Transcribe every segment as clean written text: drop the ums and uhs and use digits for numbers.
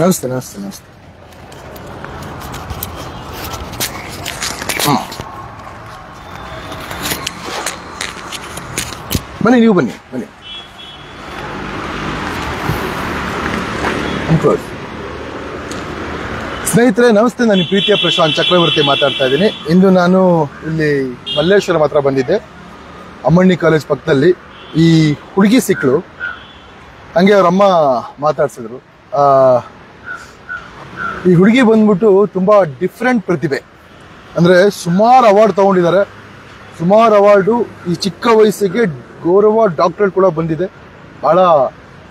ನಮಸ್ತೆ ನಮಸ್ತೆ ನಮಸ್ತೆ. ಬನ್ನಿ, ನೀವು ಬನ್ನಿ ಬನ್ನಿ. ಸ್ನೇಹಿತರೆ ನಮಸ್ತೆ, ನಾನು ಪ್ರೀತಿಯ ಪ್ರಶಾಂತ್ ಚಕ್ರವರ್ತಿ ಮಾತಾಡ್ತಾ ಇದ್ದೀನಿ. ಇಂದು ನಾನು ಇಲ್ಲಿ ಮಲ್ಲೇಶ್ವರಂ ಹತ್ರ ಬಂದಿದ್ದೆ. ಅಮ್ಮಣ್ಣಿ ಕಾಲೇಜ್ ಪಕ್ಕದಲ್ಲಿ ಈ ಹುಡುಗಿ ಸಿಕ್ಕಳು. ಹಂಗೆ ಅವ್ರ ಅಮ್ಮ ಮಾತಾಡ್ಸಿದ್ರು. ಈ ಹುಡುಗಿ ಬಂದ್ಬಿಟ್ಟು ತುಂಬ ಡಿಫ್ರೆಂಟ್ ಪ್ರತಿಭೆ. ಅಂದರೆ ಸುಮಾರು ಅವಾರ್ಡ್ ತೊಗೊಂಡಿದ್ದಾರೆ. ಸುಮಾರು ಅವಾರ್ಡು ಈ ಚಿಕ್ಕ ವಯಸ್ಸಿಗೆ ಗೌರವ ಡಾಕ್ಟರೇಟ್ ಕೂಡ ಬಂದಿದೆ. ಭಾಳ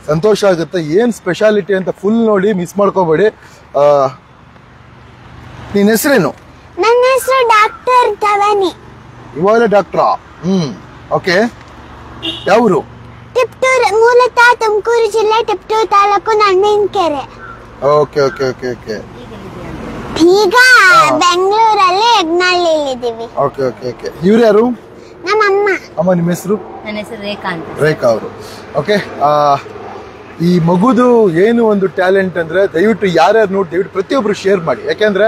ಸಂತೋಷ ಆಗುತ್ತೆ. ಏನು ಸ್ಪೆಷಾಲಿಟಿ ಅಂತ ಫುಲ್ ನೋಡಿ, ಮಿಸ್ ಮಾಡ್ಕೋಬೇಡಿ. ನಿನ್ನ ಹೆಸರೇನು? ನನ್ನ ಹೆಸರು ಡಾಕ್ಟರ್ ಧವನಿ. ಇವಾಗ ಡಾಕ್ಟ್ರಾ? ಓಕೆ. ಯಾವರು? ಟಿಪ್ಟೂರ್, ಮೂಲತಃ ತುಮಕೂರು ಜಿಲ್ಲೆ ಟಿಪ್ಟೂರ್ ತಾಲೂಕು Nanninkere. Okay okay okay okay. ಈಗ ಬೆಂಗಳೂರಲ್ಲಿ ಯಜ್ಞಹಳ್ಳಿಲಿದ್ದೀವಿ. Okay okay okay. ಇವ್ರು ಯಾರು? ನಮ್ಮ ಅಮ್ಮ. ಅಮ್ಮ, ನಿಮ್ಮ ಹೆಸರು? ನನ್ನ ಹೆಸರು ರೇಖಾ ಅಂತ. ರೇಖಾ ಅವರು. ಓಕೆ. ಈ ಮಗುದು ಏನು ಒಂದು ಟ್ಯಾಲೆಂಟ್ ಅಂದ್ರೆ, ದಯವಿಟ್ಟು ಯಾರ್ಯಾರು ನೋಡಿ ದಯವಿಟ್ಟು ಪ್ರತಿಯೊಬ್ರು ಶೇರ್ ಮಾಡಿ. ಯಾಕೆಂದ್ರೆ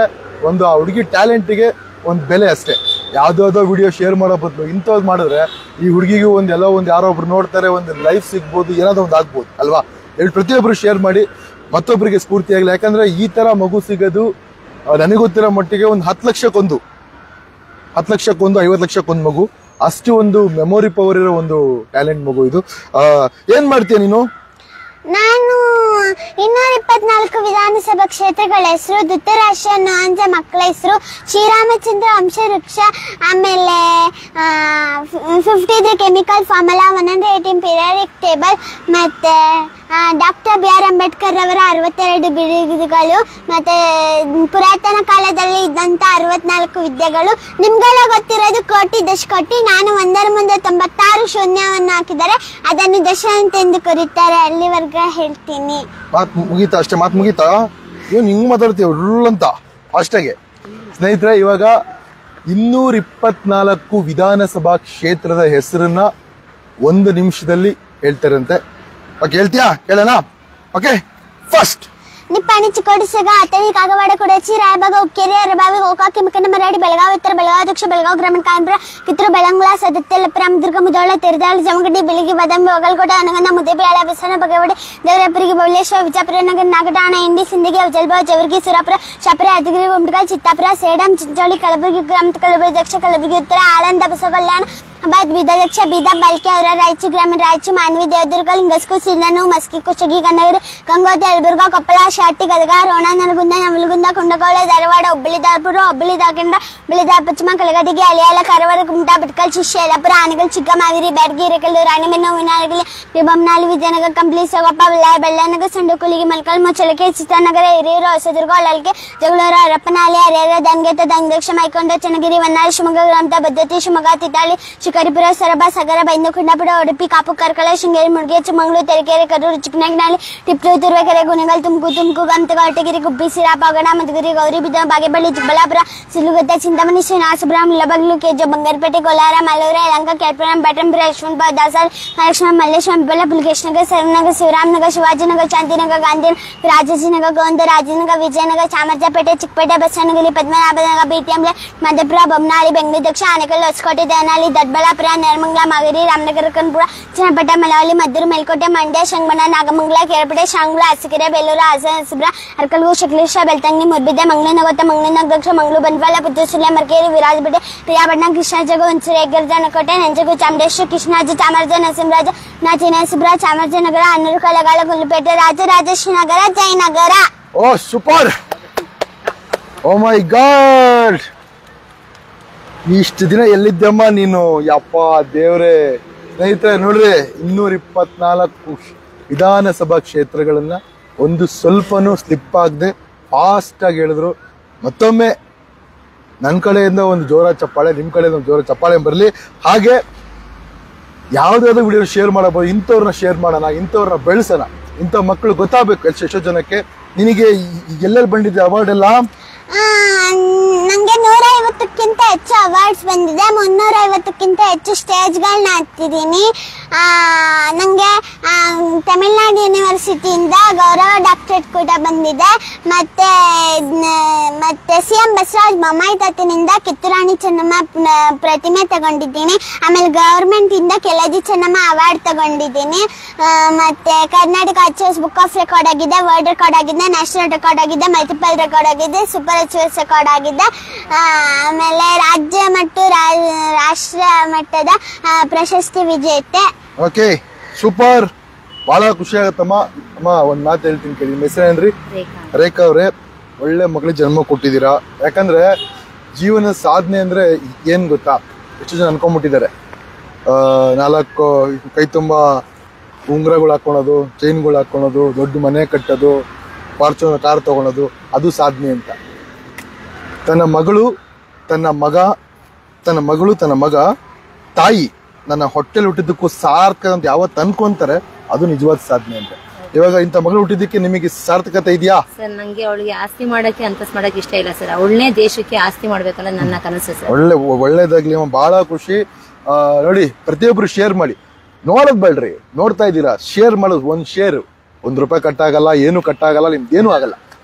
ಒಂದು ಆ ಹುಡುಗಿ ಟ್ಯಾಲೆಂಟಿಗೆ ಒಂದು ಬೆಲೆ ಅಷ್ಟೇ. ಯಾವುದೋ ವಿಡಿಯೋ ಶೇರ್ ಮಾಡೋ ಬದಲು ಇಂಥದ್ದು ಮಾಡಿದ್ರೆ ಈ ಹುಡುಗಿಗೂ ಎಲ್ಲೋ ಯಾರೋ ಒಬ್ರು ನೋಡ್ತಾರೆ, ಒಂದು ಲೈಫ್ ಸಿಗ್ಬೋದು, ಏನಾದ್ರು ಒಂದು ಆಗ್ಬೋದು ಅಲ್ವಾ. ಪ್ರತಿಯೊಬ್ರು ಶೇರ್ ಮಾಡಿ, ಮತ್ತೊಬ್ಬರಿಗೆ ಸ್ಫೂರ್ತಿಯಾಗಲಿ. ಯಾಕಂದ್ರೆ ಈ ತರ ಮಗು ಸಿಗೋದು ನನಗೊತ್ತಿರೋ ಮಟ್ಟಿಗೆ ಒಂದು 10 ಲಕ್ಷಕ್ಕೊಂದು, 50 ಲಕ್ಷಕ್ಕೊಂದು ಮಗು. ಅಷ್ಟು ಒಂದು ಮೆಮೊರಿ ಪವರ್ ಇರೋ ಒಂದು ಟ್ಯಾಲೆಂಟ್ ಮಗು ಇದು. ಏನ್ ಮಾಡ್ತೀಯ ನೀನು? ನಾನು 224 ವಿಧಾನಸಭಾ ಕ್ಷೇತ್ರಗಳ ಹೆಸರು, ಧೃತರಾಷ್ಟ್ರ ಅಂತ ಮಕ್ಕಳ ಹೆಸರು, ಶ್ರೀರಾಮಚಂದ್ರ ವಂಶವೃಕ್ಷ, ಆಮೇಲೆ 53 ಕೆಮಿಕಲ್ ಫಾರ್ಮುಲಾ, 118 ಪೀರಿಯಾಡಿಕ್ ಟೇಬಲ್, ಮತ್ತೆ ಡಾಕ್ಟರ್ BR ಅಂಬೇಡ್ಕರ್ ಅವರ 62 ಬಿರುದುಗಳು, ಮತ್ತೆ ಪುರಾತನ ಕಾಲದಲ್ಲಿ ಇದ್ದಂತ 64 ವಿದ್ಯೆಗಳು. ನಿಮ್ಗೆಲ್ಲ ಗೊತ್ತಿರೋದು ಕೋಟಿ ದಶಕೋಟಿ. ನಾನು 1ರ ಮುಂದೆ 96 ಶೂನ್ಯವನ್ನು ಹಾಕಿದರೆ ಅದನ್ನು ದಶ ಅಂತೆಂದು ಕರೀತಾರೆ. ಅಲ್ಲಿವರೆಗೂ ಹೇಳ್ತೀನಿ. ಮಾತು ಮುಗೀತಾ? ಅಷ್ಟೇ ಮಾತು ಮುಗೀತಾ? ಏನು ಹಿಂಗ್ ಮಾತಾಡ್ತೀವಿ ರೂಲ್ ಅಂತ ಅಷ್ಟಾಗೆ. ಸ್ನೇಹಿತರೆ, ಇವಾಗ 224 ವಿಧಾನಸಭಾ ಕ್ಷೇತ್ರದ ಹೆಸರನ್ನ 1 ನಿಮಿಷದಲ್ಲಿ ಹೇಳ್ತಾರಂತೆ. ಓಕೆ, ಹೇಳ್ತೀಯಾ? ಕೇಳೋಣ. ಓಕೆ. ಫಸ್ಟ್ ನಿಪ್ಪಾಣಿ, ಚಿಕ್ಕೋಡಿ, ಸಗ, ಅಥಣಿ, ಕಾಗವಾಡ, ಕೊಡಚಿ, ರಾಯಬಾಗ, ಹುಕ್ಕೇರಿ, ಅರಬಾವಿ, ಗೋಕಾಕ್, ಕಿಮ್ಮಕನ, ಮರಾಡಿ, ಬೆಳಗಾವಿ ಉತ್ತರ, ಬೆಳಗಾವಿ ದಕ್ಷಿಣ, ಬೆಳಗಾವಿ ಗ್ರಾಮೀಣ, ಕಾನ್ಪುರ, ಕಿತ್ತೂರು, ಬೆಳಂಗ್ಲ, ಸದತ್ಯ, ಲಪ್ಪರ, ರಾಮದುರ್ಗ, ಮುಧೋಳ, ತೆರದಾಳ, ಜಮಗಡ್ಡಿ, ಬೆಳಗಿ, ಬಾದಾಮಿ, ಒಗಲಕೋಟೆ, ಅನಗಂಧ, ಮುದ್ದೇಬಿಹಾಳ, ಬಸವನ, ಬಗವಾಡಿ, ದೇವರಪುರಿಗೆ, ಬೌಲೇಶ್ವರ, ವಿಜಯಪುರ ನಗರ, ನಾಗಠಾಣ, ಇಂಡಿ, ಸಿಂದಗಿ, ಜಲಬಾವ್, ಜವರ್ಗಿ, ಸುರಾಪುರ, ಶಾಪುರ, ಯಾದಗಿರಿ, ಗುಂಡ್ಕಲ್, ಚಿತ್ತಾಪುರ, ಸೇಡಂ, ಚಿಂಚೋಳಿ, ಕಲಬುರಗಿ ಗ್ರಾಮ, ಕಲಬುರಗಿ ದಕ್ಷಿಣ, ಕಲಬುರಗಿ ಉತ್ತರ, ಆಳಂದ, ಬಸವಕಲ್ಯಾಣ, ಬೀದರ್ ದಕ್ಷಿಣ, ಬೀದರ್, ಬಲ್ಕೆ, ಅವರ, ರಾಯಚೂರು ಗ್ರಾಮೀಣ, ರಾಯಚೂರು, ಮಾನ್ವಿ, ದೇವದುರ್ಗ, ಲಿಂಗಸ್ಕೂ, ಸಿಂಧನೂ, ಮಸ್ಕಿ, ಕುಷ್ಟಗಿ, ಕನ್ನಗಿರಿ, ಗಂಗೋತ್ರಿ, ಯಲಬುರ್ಗಾ, ಕೊಪ್ಪಳ, ಶಾಟಿ, ಗದಗ, ರೋಣ, ನರಗುಂದ, ನವಲಗುಂದ, ಕುಂದಗೋಳ, ಧಾರವಾಡ, ಹುಬ್ಬಳ್ಳಿ ಧಾರಪುರ, ಹುಬ್ಬಳ್ಳಿ ಧಾರವಾಡ, ಹುಬ್ಬಳ್ಳಿ ಧಾರವಾಡ ಪಶ್ಚಿಮ, ಕಲಗಟಗಿ, ಅಲಿಯಾಲ, ಕಾರವಾರ, ಕುಮಟಾ, ಭಟ್ಕಲ್, ಶಿಷ್ಯ, ಯಲ್ಲಾಪುರ, ಆನಗಲ್, ಚಿಕ್ಕಮಾವಿರಿ, ಬ್ಯಾಡಗಿ, ಹಿರೇಕಲ್ಲು, ರಾಣಿಬೆನ್ನು, ವಿನಾಯಕಲಿ, ರಿಬಂನಾಳಿ, ವಿಜಯನಗರ, ಕಂಪ್ಲಿ, ಸೊಗಪ್ಪ, ಬೆಳ್ಳನಗರ, ಸಂಡಕುಲಿಗಿ, ಮಲ್ಕಲ್, ಮುಚ್ಚಲಕೆ, ಚಿತ್ರನಗರ, ಹಿರಿಯೂರು, ಹೊಸದುರ್ಗ, ಹೊಳಲ್ಕೆ, ಜಗಳೂರು, ಹರಪನಹಳ್ಳಿ, ಹರಿಹರ, ದಂಗೆತ, ದಂಗದಕ್ಷ, ಮೈಕೊಂಡ, ಚನ್ನಗಿರಿ, ಹೊನ್ನಾಳಿ, ಶಿವಮೊಗ್ಗ, ಗ್ರಾಮದ ಬದ್ಧತಿ, ಶಿವಮೊಗ್ಗ, ತಿತಾಳಿ, ಶಿಕಾರಿಪುರ, ಸೊರಬ, ಸಗರ, ಬೈಂದು, ಕುಂದಾಪುರ, ಉಡುಪಿ, ಕಾಪು, ಕಾರ್ಕಳ, ಶೃಂಗೇರಿ, ಮುಡಿಗೆ, ಚಿಕ್ಕಮಗಳೂರು, ತರೀಕೆರೆ, ಕಡೂರು, ಚಿಕ್ಕನಾಯಕನಹಳ್ಳಿ, ಟಿಪ್ಪೂರು, ತುರುವೇಕೆರೆ, ಗುಣಗಲ್, ತುಮಕೂರು, ಗಮತಗ, ಹೊಟಗಿರಿ, ಗುಬ್ಬಿ, ಸಿರಾಪ, ಗಣ, ಮಧುಗಿರಿ, ಗೌರಿಬಿದನೂರು, ಬಾಗೇಪಲ್ಲಿ, ಚಿಕ್ಕಬಳ್ಳಾಪುರ, ಸಿಲುಗತ್ತೆ, ಚಿಂತಾಮಣಿ, ಶ್ರೀನಿವಾಸಪುರಂ, ಮುಳಬಾಗಿಲು, ಕೆಜೆ, ಬಂಗಾರಪೇಟೆ, ಕೋಲಾರ, ಮಲ್ಲೂರು, ಯಲಹಂಕ, ಕೆಳಪುರಂ, ಬ್ಯಾಟಂಪುರ, ಯಶವಂತಪುರ, ದಾಸರ, ಮಹಾಲಕ್ಷ್ಮಿ, ಮಲ್ಲೇಶ್ವರಂ, ಬೆಲ್ಲ, ಪುಲಕೇಶನಗರ, ಸರನಗರ, ಶಿವರಾಮನಗರ, ಶಿವಾಜಿನಗರ, ಶಾಂತಿನಗರ, ಗಾಂಧಿನಗರ, ರಾಜಾಜಿನಗರ, ಗೋಂದ, ರಾಜನಗರ, ವಿಜಯನಗರ, ಚಾಮರಾಜಪೇಟೆ, ಚಿಕ್ಕಪೇಟೆ, ಬಸವನಗುಡಿ, ಪದ್ಮನಾಭನಗರ, ಬಿಟಿಎಂಲೆ, ಮಧ್ಯಪುರ, ಬೊಮ್ಮನಹಳ್ಳಿ, ಬೆಂಗಳೂರು ದಕ್ಷಿಣ, ಆನೇಕಲ್, ಹೊಸಕೋಟೆ, ದೇವನಹಳ್ಳಿ, ದೊಡ್ಡಬಳ್ಳಾಪುರ, ನೆಲಮಂಗಲ, ಮಾಗೇರಿ, ರಾಮನಗರ, ಕನಕಪುರ, ಚನ್ನಪಟ್ಟ, ಮಳವಳ್ಳಿ, ಮದ್ದೂರು, ಮೇಲ್ಕೋಟೆ, ಮಂಡ್ಯ, ಶಂಗಮಣ, ನಾಗಮಂಗಲ, ಕೇರಪೇಟೆ, ಶಾಂಗ್ಲ, ಅರಸೀಕೆರೆ, ಬೇಲೂರು, ಹಾಸನ, ಹಸಿಬ್ರ, ಅರಕಲಗೂಡು, ಶಕಲೇಶ್ವರ, ಬೆಳ್ತಂಗಡಿ, ಮೂಡಬಿದ್ರೆ, ಮಂಗಳೂರು ನವತ್ತ, ಮಂಗಳೂರು ದಕ್ಷಿಣ, ಮಂಗಳೂರು ಬಂಟ್ವಾಳ, ಪುತ್ತೂರು, ಸುಳ್ಯ, ಮರಕೇರಿ, ವಿರಾಜಪೇಟೆ, ಪ್ರಿಯಾಪಟ್ಟಣ, ಕೃಷ್ಣಾಜಗ, ಹುಣಸೂರು, ಹೆಗ್ಗರಜನಕೋಟೆ, ನಂಜನಗೂಡು, ಚಾಮರೇಶ್ವರ, ಕೃಷ್ಣರಾಜ, ಚಾಮರಾಜ, ನರಸಿಂಹರಾಜ, ನರಸಿಂಹರಾಜಪುರ, ಚಾಮರಾಜನಗರ, ಹನ್ನೂರು, ಕಲಗಾಲ, ಗುಂಡ್ಲುಪೇಟೆ, ರಾಜರಾಜೇಶ್ವರಿನಗರ, ಜಯನಗರ. ಓ ಸೂಪರ್. ಓ ಮೈ ಗಾಡ್, ಇಷ್ಟು ದಿನ ಎಲ್ಲಿದ್ದಮ್ಮ ನೀನು? ಯಪ್ಪ ದೇವ್ರೆ. ಸ್ನೇಹಿತರೆ ನೋಡ್ರಿ, 224 ವಿಧಾನಸಭಾ ಕ್ಷೇತ್ರಗಳನ್ನ ಒಂದು ಸ್ವಲ್ಪನೂ ಸ್ಲಿಪ್ ಆಗದೆ ಫಾಸ್ಟ್ ಆಗಿ ಹೇಳಿದ್ರು. ಮತ್ತೊಮ್ಮೆ ನನ್ನ ಕಡೆಯಿಂದ ಒಂದು ಜೋರ ಚಪ್ಪಾಳೆ, ನಿಮ್ಮ ಕಡೆಯಿಂದ ಒಂದು ಜೋರ ಚಪ್ಪಾಳೆ ಬರಲಿ. ಹಾಗೆ ಯಾವುದಾದ್ರು ವಿಡಿಯೋ ಶೇರ್ ಮಾಡಬಹುದು. ಇಂಥವ್ರನ್ನ ಶೇರ್ ಮಾಡೋಣ, ಇಂಥವ್ರನ್ನ ಬೆಳೆಸೋಣ. ಇಂಥ ಮಕ್ಕಳು ಗೊತ್ತಾಗಬೇಕು ಎಷ್ಟೋ ಜನಕ್ಕೆ. ನಿನಗೆ ಎಲ್ಲೆಲ್ಲಿ ಬಂದಿದ್ದೆ ಅವಾರ್ಡ್ ಎಲ್ಲ? ನಂಗೆ 150ಕ್ಕಿಂತ ಹೆಚ್ಚು ಅವಾರ್ಡ್ಸ್ ಬಂದಿದೆ, 350ಕ್ಕಿಂತ ಹೆಚ್ಚು ಸ್ಟೇಜ್ಗಳನ್ನ ಹತ್ತಿದ್ದೀನಿ. ನಂಗೆ ತಮಿಳ್ನಾಡು ಯೂನಿವರ್ಸಿಟಿಯಿಂದ ಗೌರವ ಡಾಕ್ಟರೇಟ್ ಕೂಡ ಬಂದಿದೆ. ಮತ್ತೆ CM ಬಸವರಾಜ ಬೊಮ್ಮಾಯಿ ತಾತನಿಂದ ಕಿತ್ತೂರಾಣಿ ಚೆನ್ನಮ್ಮ ಪ್ರತಿಮೆ ತಗೊಂಡಿದ್ದೀನಿ. ಆಮೇಲೆ ಗವರ್ಮೆಂಟ್ ಇಂದ ಕೆಳದಿ ಚೆನ್ನಮ್ಮ ಅವಾರ್ಡ್ ತಗೊಂಡಿದ್ದೀನಿ. ಮತ್ತೆ Karnataka achievers book of record ಆಗಿದೆ, ವರ್ಲ್ಡ್ ರೆಕಾರ್ಡ್ ಆಗಿದೆ, ನ್ಯಾಷನಲ್ ರೆಕಾರ್ಡ್ ಆಗಿದೆ, ಮಲ್ಟಿಪಲ್ ರೆಕಾರ್ಡ್ ಆಗಿದೆ, ಸೂಪರ್ ಅಚೀವರ್ಸ್ ರೆಕಾರ್ಡ್ ಆಗಿದೆ. ಆಮೇಲೆ ರಾಜ್ಯ ಮತ್ತು ರಾಷ್ಟ್ರ ಮಟ್ಟದ ಪ್ರಶಸ್ತಿ ವಿಜೇತೆ. Okay, super. ಬಹಳ ಖುಷಿ ಆಗತ್ತಮ್ಮ. ಅಮ್ಮ ಒಂದ್ ಮಾತು ಹೇಳ್ತೀನಿ ಕೇಳಿ. ನಿಮ್ಮ ಹೆಸರೇನ್ರಿ? ರೇಖಾ ಅವ್ರೆ, ಒಳ್ಳೆ ಮಗಳಿಗೆ ಜನ್ಮ ಕೊಟ್ಟಿದ್ದೀರಾ. ಯಾಕಂದ್ರೆ ಜೀವನ ಸಾಧನೆ ಅಂದ್ರೆ ಏನ್ ಗೊತ್ತಾ, ಎಷ್ಟು ಜನ ಅನ್ಕೊಂಡ್ಬಿಟ್ಟಿದ್ದಾರೆ 4 ಕೈ ತುಂಬಾ ಉಂಗುರಗಳು ಹಾಕೊಳೋದು, ಚೈನ್ಗಳು ಹಾಕೊಳೋದು, ದೊಡ್ಡ ಮನೆ ಕಟ್ಟೋದು, ಫಾರ್ಚೂನರ್ ಕಾರ್ ತಗೊಳೋದು ಅದು ಸಾಧನೆ ಅಂತ. ತನ್ನ ಮಗ ತಾಯಿ ನನ್ನ ಹೊಟ್ಟೆಲಿ ಹುಟ್ಟಿದ್ದಕ್ಕೂ ಸಾರ್ಥಕ ಅಂತ ಯಾವತ್ತು ಅನ್ಕೊಂತಾರೆ ಅದು ನಿಜವಾದ ಸಾಧನೆ ಅಂತ. ಇವಾಗ ಇಂಥ ಮಗಳು ಹುಟ್ಟಿದ್ದಕ್ಕೆ ನಿಮಗೆ ಸಾರ್ಥಕತೆ ಇದೆಯಾ? ಸರ್, ನಂಗೆ ಅವಳಿಗೆ ಆಸ್ತಿ ಮಾಡಕ್ಕೆ ಅಂತಸ್ ಮಾಡಕ್ಕೆ ಇಷ್ಟ ಇಲ್ಲ ಸರ್. ಅವಳನ್ನೇ ದೇಶಕ್ಕೆ ಆಸ್ತಿ ಮಾಡ್ಬೇಕಲ್ಲ ನನ್ನ ಕನಸು ಸರ್. ಒಳ್ಳೇದಾಗ್ಲಿ. ಬಹಳ ಖುಷಿ. ನೋಡಿ, ಪ್ರತಿಯೊಬ್ರು ಶೇರ್ ಮಾಡಿ. ನೋಡೋದ್ ಬೇಡ್ರಿ, ನೋಡ್ತಾ ಇದ್ದೀರಾ, ಶೇರ್ ಮಾಡೋದು. ಒಂದ್ ಶೇರ್ ₹1 ಕಟ್ಟಾಗಲ್ಲ, ಏನು ಕಟ್ಟಾಗಲ್ಲ, ನಿಮ್ದೇನು ಆಗಲ್ಲ.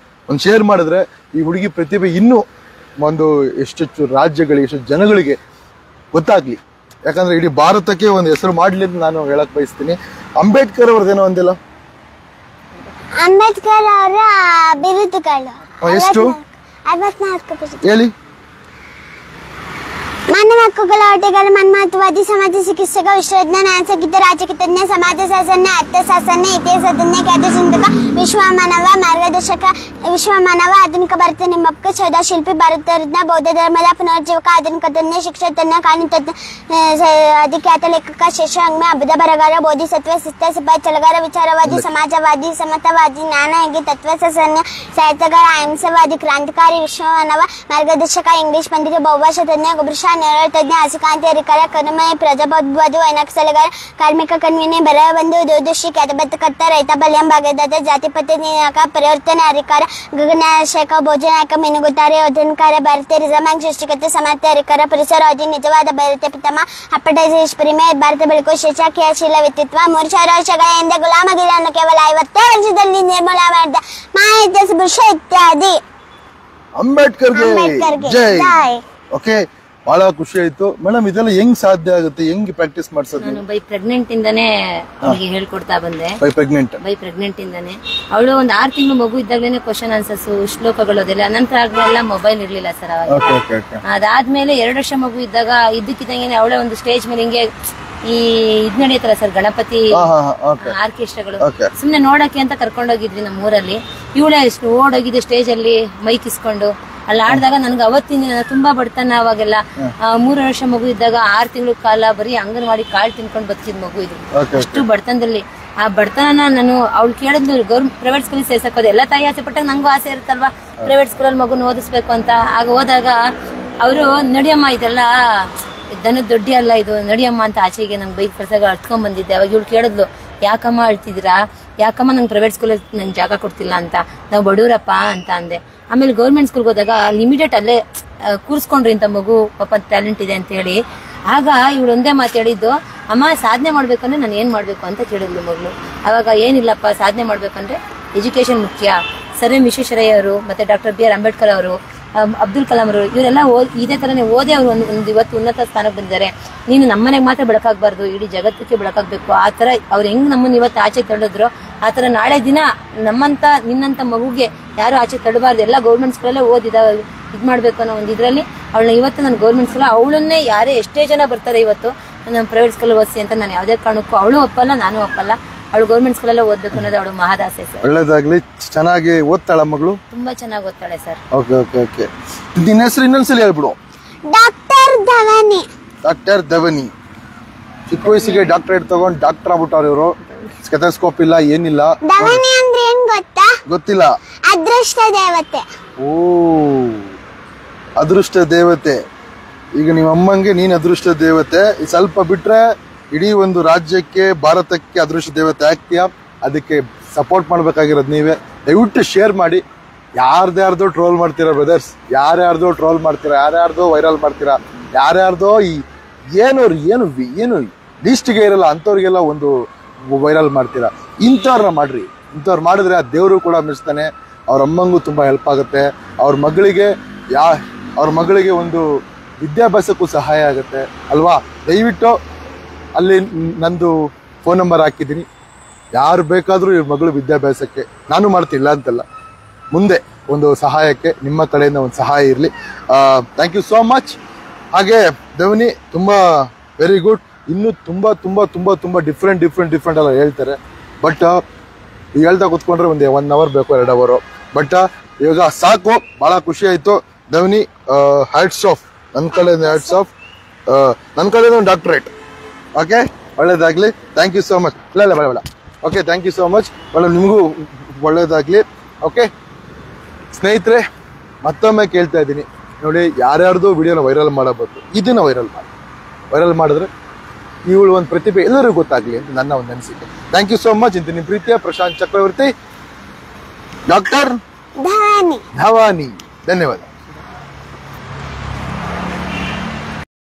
ಒಂದ್ ಶೇರ್ ಮಾಡಿದ್ರೆ ಈ ಹುಡುಗಿ ಪ್ರತಿಭೆ ಇನ್ನೂ ಒಂದು ಎಷ್ಟು ರಾಜ್ಯಗಳಿಗೆ, ಎಷ್ಟು ಜನಗಳಿಗೆ ಗೊತ್ತಾಗ್ಲಿ. ಯಾಕಂದ್ರೆ ಇಡೀ ಭಾರತಕ್ಕೆ ಒಂದು ಹೆಸರು ಮಾಡ್ಲಿ ಅಂತ ನಾನು ಹೇಳಕ್ ಬಯಸ್ತೀನಿ. ಅಂಬೇಡ್ಕರ್ ಅವ್ರದ್ದೇನೋ ಒಂದಿಲ್ಲ, ಅಂಬೇಡ್ಕರ್ ಅವರ ಬಿರುದುಗಳು ಎಷ್ಟು 64 ಹೇಳಿ. ಮಾನವ ಹಕ್ಕುಗಳ ಹೋರಾಟಗಾರ, ಮನ್ಮಥವಾದಿ, ಸಮಾಜ ಚಿಕಿತ್ಸಕ, ವಿಶ್ವಜ್ಞ, ನ್ಯಾಯಸಂಗೀತ, ರಾಜಕೀಯಜ್ಞ, ಸಮಾಜ ಶಾಸನ, ಅರ್ಥಶಾಸ್ತ್ರಜ್ಞ, ಇತಿಹಾಸಜ್ಞ, ಖ್ಯಾತ ಚಿಂತಕ, ವಿಶ್ವಮಾನವ ಮಾರ್ಗದರ್ಶಕ, ವಿಶ್ವಮಾನವ, ಆಧುನಿಕ ಭಾರತ ನಿರ್ಮಾಪಕ, ಸೌಧ ಶಿಲ್ಪಿ, ಭಾರತ ರತ್ನ, ಬೌದ್ಧ ಧರ್ಮದ ಪುನರುಜ್ಜೀವಕ, ಆಧುನಿಕ ತಜ್ಞ, ಶಿಕ್ಷಣ ತಜ್ಞ, ಕಾನೂನು ತಜ್ಞ, ಅಧಿಖ್ಯಾತ ಲೇಖಕ, ಶ್ರೇಷ್ಠ ಅದ್ಭುತ ಬರಗಾರ, ಬೋಧಿಸತ್ವ, ಶಿಸ್ತ, ಸಿಪಾಯಿ, ಚಲಗಾರ, ವಿಚಾರವಾದಿ, ಸಮಾಜವಾದಿ, ಸಮತಾವಾದಿ, ಜ್ಞಾನಯೋಗಿ, ತತ್ವಶಾಸ್ತ್ರಜ್ಞ, ಸಾಹಿತ್ಯಗಾರ, ಅಹಿಂಸವಾದಿ, ಕ್ರಾಂತಿಕಾರಿ, ವಿಶ್ವಮಾನವ ಮಾರ್ಗದರ್ಶಕ, ಇಂಗ್ಲಿಷ್ ಪಂಡಿತ, ಬಹುಭಾಷಾ ತಜ್ಞ, ಗುಬ್ರಷಾ, ನೇರಳ ತಜ್ಞ, ಹಸಿಕಾಂತಿ ಅಧಿಕಾರ, ಕರುಮಯ, ಪ್ರಜಾಪ್ರಭುತ್ವವಾದಿ, ವೈನಾಕ ಸಲಗಾರ, ಕಾರ್ಮಿಕ ಕನ್ವೀನೆ, ಬರಬಂಧು, ದೂರದರ್ಶಿ, ಖ್ಯಾತಬದ್ಧಕರ್ತ, ರೈತ ಬಲ್ಯಂ ಭಾಗದಾತ, ಜಾತಿಪತಿ ನಿಯಾಮಕ, ಪರಿವರ್ತನೆ ಅಧಿಕಾರ, ಗಗನನಾಶಕ, ಭೋಜನಾಯಕ, ಮೀನುಗುತ್ತಾರೆ, ಯೋಧನಕಾರ, ಭಾರತೀಯ ರಿಸರ್ವ್ ಬ್ಯಾಂಕ್ ಸೃಷ್ಟಿಕರ್ತ, ಸಮಾನತೆ ಅಧಿಕಾರ, ಪರಿಸರವಾದಿ, ನಿಜವಾದ ಭಾರತ ಪಿತಾಮಹ, ಅಪ್ಪಟೈಸ್ ಪ್ರೇಮೆ, ಭಾರತ ಬೆಳಕು, ಶಿಕ್ಷ, ಕ್ರಿಯಾಶೀಲ ವ್ಯಕ್ತಿತ್ವ, 3,000 ವರ್ಷಗಳ ಹಿಂದೆ ಗುಲಾಮಗಿರಿಯನ್ನು ಕೇವಲ 50 ವರ್ಷದಲ್ಲಿ ನಿರ್ಮೂಲ ಮಾಡಿದ ಮಾಹಿತಿ ಪುರುಷ ಇತ್ಯಾದಿ. ಅಂಬೇಡ್ಕರ್ಗೆ ಜೈ. ಓಕೆ, ಬಹಳ ಖುಷಿ ಆಯ್ತು ಮೇಡಮ್. ಇದೆಲ್ಲ ಹೆಂಗ್ ಸಾಧ್ಯ ಆಗುತ್ತೆ, ಹೆಂಗ್ ಪ್ರಾಕ್ಟೀಸ್ ಮಾಡ್ಸೋದು? ನಾನು ಬೈ ಪ್ರೆಗ್ನೆಂಟ್ ಇಂದಾನೆ ಅವಳಿಗೆ ಹೇಳ್ಕೊಡ್ತಾ ಬಂದೆ. ಬೈ ಪ್ರೆಗ್ನೆಂಟ್ ಇಂದಾನೆ ಅವಳು ಒಂದು 6 ತಿಂಗಳು ಮಗು ಇದ್ದಾಗಲೇನೆ ಕ್ವಶನ್ ಆನ್ಸರ್ಸ್, ಶ್ಲೋಕಗಳು ಅದೆಲ್ಲ. ನಂತರ ಆಗ್ಲೆಲ್ಲ ಮೊಬೈಲ್ ಇರ್ಲಿಲ್ಲ ಸರ್ ಅವಾಗ. ಅದಾದ್ಮೇಲೆ 2 ವರ್ಷ ಮಗು ಇದ್ದಾಗ ಇದ್ದಕ್ಕಿದ್ದಂಗೆ ಅವಳೇ ಒಂದು ಸ್ಟೇಜ್ ಮೇಲೆ ಹಿಂಗೆ ಈ ಇದ್ ನಡೆಯತ್ತಲ್ಲ ಸರ್, ಗಣಪತಿ ಆರ್ಕೆಸ್ಟ್ರಾಗಳು, ಸುಮ್ನೆ ನೋಡಕ್ಕೆ ಅಂತ ಕರ್ಕೊಂಡೋಗಿದ್ವಿ ನಮ್ಮ ಊರಲ್ಲಿ. ಇವಳೇ ಓಡೋಗಿದ್ದು ಸ್ಟೇಜ್ ಅಲ್ಲಿ ಮೈಕ್ ಇಸ್ಕೊಂಡು ಅಲ್ಲಿ ಆಡಿದಾಗ ನನ್ಗೆ ಅವತ್ತಿನ ತುಂಬಾ ಬಡತನ. ಅವಾಗೆಲ್ಲ 3 ವರ್ಷ ಮಗು ಇದ್ದಾಗ 6 ತಿಂಗಳ ಕಾಲ ಬರೀ ಅಂಗನವಾಡಿ ಕಾಳು ತಿನ್ಕೊಂಡು ಬದುಕಿದ್ ಮಗು ಇದು. ಅಷ್ಟು ಬಡತನದಲ್ಲಿ ಆ ಬಡತನ ನಾನು ಅವಳು ಕೇಳಿದ್ಲು ಪ್ರೈವೇಟ್ ಸ್ಕೂಲ್ ಸೇರ್ಸಕ್ ಹೋದೆ. ಎಲ್ಲ ತಾಯಿ ಆಸೆ ಪಟ್ಟಾಗ ನಂಗೂ ಆಸೆ ಇರುತ್ತಲ್ವಾ ಪ್ರೈವೇಟ್ ಸ್ಕೂಲಲ್ಲಿ ಮಗುನ ಓದಿಸ್ಬೇಕು ಅಂತ. ಆಗ ಹೋದಾಗ ಅವರು ನಡಿಯಮ್ಮ ಇದೆಲ್ಲ ದನದ ದೊಡ್ಡಿ ಅಲ್ಲ ಇದು, ನಡಿಯಮ್ಮ ಅಂತ ಆಚೆಗೆ ನಂಗೆ ಬೈಕ್ ಕಳ್ಸಾಗ ಅಳ್ತ್ಕೊಂಡ್ ಬಂದಿದ್ದೆ. ಅವಾಗ ಇವಳು ಕೇಳಿದ್ಲು, ಯಾಕಮ್ಮ ಅಳ್ತಿದ್ದೀರಾ, ಯಾಕಮ್ಮ ನಂಗೆ ಪ್ರೈವೇಟ್ ಸ್ಕೂಲಲ್ಲಿ ನಂಗೆ ಜಾಗ ಕೊಡ್ತಿಲ್ಲ ಅಂತ. ನಾವು ಬಡವರಪ್ಪ ಅಂತ ಅಂದೆ. ಆಮೇಲೆ ಗೌರ್ಮೆಂಟ್ ಸ್ಕೂಲ್ಗೆ ಹೋದಾಗ ಇಮಿಡಿಯೇಟ್ ಅಲ್ಲೇ ಕೂರಿಸ್ಕೊಂಡ್ರಿ ಇಂಥ ಮಗು ಪಾಪ ಟ್ಯಾಲೆಂಟ್ ಇದೆ ಅಂತ ಹೇಳಿ. ಆಗ ಇವಳು ಒಂದೇ ಮಾತು ಹೇಳಿದ್ದು, ಅಮ್ಮ ಸಾಧನೆ ಮಾಡ್ಬೇಕಂದ್ರೆ ನಾನು ಏನ್ ಮಾಡ್ಬೇಕು ಅಂತ ಕೇಳಿದ್ಲು ಮಗಳು. ಅವಾಗ ಏನಿಲ್ಲಪ್ಪ, ಸಾಧನೆ ಮಾಡ್ಬೇಕಂದ್ರೆ ಎಜುಕೇಶನ್ ಮುಖ್ಯ. ಸರ್ ಎಂ ವಿಶ್ವೇಶ್ವರಯ್ಯ ಅವರು, ಮತ್ತೆ ಡಾಕ್ಟರ್ BR ಅಂಬೇಡ್ಕರ್ ಅವರು, ಅಬ್ದುಲ್ ಕಲಾಂ ಅವರು, ಇವರೆಲ್ಲ ಇದೇ ತರನೇ ಓದಿ ಅವರು ಒಂದು ಇವತ್ತು ಉನ್ನತ ಸ್ಥಾನಕ್ಕೆ ಬಂದಿದ್ದಾರೆ. ನೀನು ನಮ್ಮನೆಗೆ ಮಾತ್ರ ಬೆಳಕಾಗಬಾರ್ದು, ಇಡೀ ಜಗತ್ತಕ್ಕೆ ಬೆಳಕಾಗಬೇಕು. ಆ ತರ ಅವ್ರು ಹೆಂಗ್ ನಮ್ಮನ್ನ ಇವತ್ತು ಆಚೆ ತಳ್ಳಿದ್ರು, ಆ ತರ ನಾಳೆ ದಿನ ನಮ್ಮಂತ ನಿನ್ನಂತ ಮಗುಗೆ ಯಾರು ಆಚೆ ತಳ್ಳಬಾರ್ದು. ಎಲ್ಲ ಗೌರ್ಮೆಂಟ್ ಸ್ಕೂಲಲ್ಲೇ ಓದಿದ ಇದ್ ಮಾಡ್ಬೇಕು ಅನ್ನೋ ಒಂದು ಇದ್ರಲ್ಲಿ ಅವಳನ್ನ ಇವತ್ತು ನಾನು ಗೌರ್ಮೆಂಟ್ ಸ್ಕೂಲ್, ಅವಳನ್ನೇ ಯಾರೇ ಎಷ್ಟೇ ಜನ ಬರ್ತಾರೆ ಇವತ್ತು ನಾನು ಪ್ರೈವೇಟ್ ಸ್ಕೂಲ್ ಓದಿಸಿ ಅಂತ ನಾನು ಯಾವುದೇ ಕಾರಣಕ್ಕೂ ಅವಳು ಒಪ್ಪಲ್ಲ, ನಾನು ಒಪ್ಪಲ್ಲ. ಅವಳು ಗೌರ್ಮೆಂಟ್ ಸ್ಕೂಲಲ್ಲೇ ಓದ್ಬೇಕು ಅನ್ನೋದು ಅವಳು ಮಹದಾಸೆ ಸರ್. ಒಳ್ಳೇದಾಗ್ಲಿ. ಚೆನ್ನಾಗಿ ಓದ್ತಾಳ ಮಗಳು? ತುಂಬಾ ಚೆನ್ನಾಗಿ ಓದ್ತಾಳೆ ಸರ್. Okay okay okay. ನಿನ್ನ ಹೆಸರು ಇನ್ನೊಂದ್ಸಲ ಹೇಳ್ಬಿಡು. ಡಾಕ್ಟರ್ ಧವನಿ. ಚಿಕ್ಕ ವಯಸ್ಸಿಗೆ ಡಾಕ್ಟರೇಟ್ ತಗೊಂಡು ಡಾಕ್ಟರ್ ಆಗ್ಬಿಟ್ಟವ್ರು ಇವರು. ಸ್ಟೆಥೋಸ್ಕೋಪ್ ಇಲ್ಲ, ಏನಿಲ್ಲ. ಧವನಿ ಅಂದ್ರೆ ಏನ್ ಗೊತ್ತಾ? ಗೊತ್ತಿಲ್ಲ. ಅದೃಷ್ಟ ದೇವತೆ. ಓ, ಅದೃಷ್ಟ ದೇವತೆ. ಈಗ ನಿಮ್ಮ ಅಮ್ಮಂಗೆ ನೀನ್ ಅದೃಷ್ಟ ದೇವತೆ. ಸ್ವಲ್ಪ ಬಿಟ್ರೆ ಇಡೀ ಒಂದು ರಾಜ್ಯಕ್ಕೆ, ಭಾರತಕ್ಕೆ ಅದೃಷ್ಟ ದೇವತೆ ಆಗ್ತೀಯಾ. ಅದಕ್ಕೆ ಸಪೋರ್ಟ್ ಮಾಡ್ಬೇಕಾಗಿರೋದು ನೀವೇ. ದಯವಿಟ್ಟು ಶೇರ್ ಮಾಡಿ. ಯಾರ್ದ್ಯಾರ್ದೋ ಟ್ರೋಲ್ ಮಾಡ್ತೀರಾ ಬ್ರದರ್ಸ್, ಯಾರ್ಯಾರ್ದೋ ಟ್ರೋಲ್ ಮಾಡ್ತೀರಾ, ಯಾರ್ಯಾರ್ದೋ ವೈರಲ್ ಮಾಡ್ತೀರಾ, ಯಾರ್ಯಾರ್ದೋ ಏನು ಲೀಸ್ಟಿಗೆ ಇರಲ್ಲ ಅಂಥವ್ರಿಗೆಲ್ಲ ಒಂದು ವೈರಲ್ ಮಾಡ್ತೀರಾ. ಇಂಥವ್ರನ್ನ ಮಾಡ್ರಿ. ಇಂಥವ್ರು ಮಾಡಿದ್ರೆ ಆ ದೇವರು ಕೂಡ ಮೆಚ್ತಾನೆ, ಅವ್ರ ಅಮ್ಮಂಗೂ ತುಂಬ ಹೆಲ್ಪ್ ಆಗುತ್ತೆ, ಅವ್ರ ಮಗಳಿಗೆ ಒಂದು ವಿದ್ಯಾಭ್ಯಾಸಕ್ಕೂ ಸಹಾಯ ಆಗುತ್ತೆ ಅಲ್ವಾ. ದಯವಿಟ್ಟು ಅಲ್ಲಿ ನಂದು ಫೋನ್ ನಂಬರ್ ಹಾಕಿದ್ದೀನಿ, ಯಾರು ಬೇಕಾದರೂ ಇವ್ರ ಮಗಳು ವಿದ್ಯಾಭ್ಯಾಸಕ್ಕೆ ನಾನು ಮಾಡ್ತಿಲ್ಲ ಅಂತಲ್ಲ, ಮುಂದೆ ಒಂದು ಸಹಾಯಕ್ಕೆ ನಿಮ್ಮ ಕಡೆಯಿಂದ ಒಂದು ಸಹಾಯ ಇರಲಿ. Thank you so much. ಹಾಗೆ ಧ್ವನಿ ತುಂಬ ವೆರಿ ಗುಡ್. ಇನ್ನೂ ತುಂಬ ತುಂಬ ತುಂಬ ತುಂಬ ಡಿಫ್ರೆಂಟ್ ಎಲ್ಲ ಹೇಳ್ತಾರೆ. ಬಟ್ ಈಗ ಹೇಳ್ತಾ ಕೂತ್ಕೊಂಡ್ರೆ ಒಂದು 1 hour ಬೇಕು, 2 hour. ಬಟ್ ಇವಾಗ ಸಾಕು, ಭಾಳ ಖುಷಿ ಆಯಿತು. ಧ್ವನಿ ಹ್ಯಾಟ್ಸ್ ಆಫ್, ನನ್ನ ಕಡೆಯಿಂದ ಹ್ಯಾಟ್ಸ್ ಆಫ್, ನನ್ನ ಕಡೆಯಿಂದ ಒಂದು ಡಾಕ್ಟರೇಟ್. ಓಕೆ, ಒಳ್ಳೇದಾಗಲಿ. Thank you so much. ಬೇಡ. Okay, thank you so much. ನಿಮಗೂ ಒಳ್ಳೇದಾಗಲಿ. ಓಕೆ ಸ್ನೇಹಿತರೆ, ಮತ್ತೊಮ್ಮೆ ಕೇಳ್ತಾ ಇದ್ದೀನಿ ನೋಡಿ, ಯಾರ್ಯಾರ್ದು ವಿಡಿಯೋನ ವೈರಲ್ ಮಾಡಬಹುದು, ಇದನ್ನ ವೈರಲ್ ಮಾಡಿದ್ರೆ ಇವಳು ಒಂದು ಪ್ರತಿಭೆ ಎಲ್ಲರಿಗೂ ಗೊತ್ತಾಗ್ಲಿ ಅಂತ ನನ್ನ ಒಂದು ಅನಿಸಿಕೆ. Thank you so much. ಇಂತ ನಿಮ್ಮ ಪ್ರೀತಿಯ ಪ್ರಶಾಂತ್ ಚಕ್ರವರ್ತಿ, ಡಾಕ್ಟರ್ ಧವಾನಿ. ಧನ್ಯವಾದ.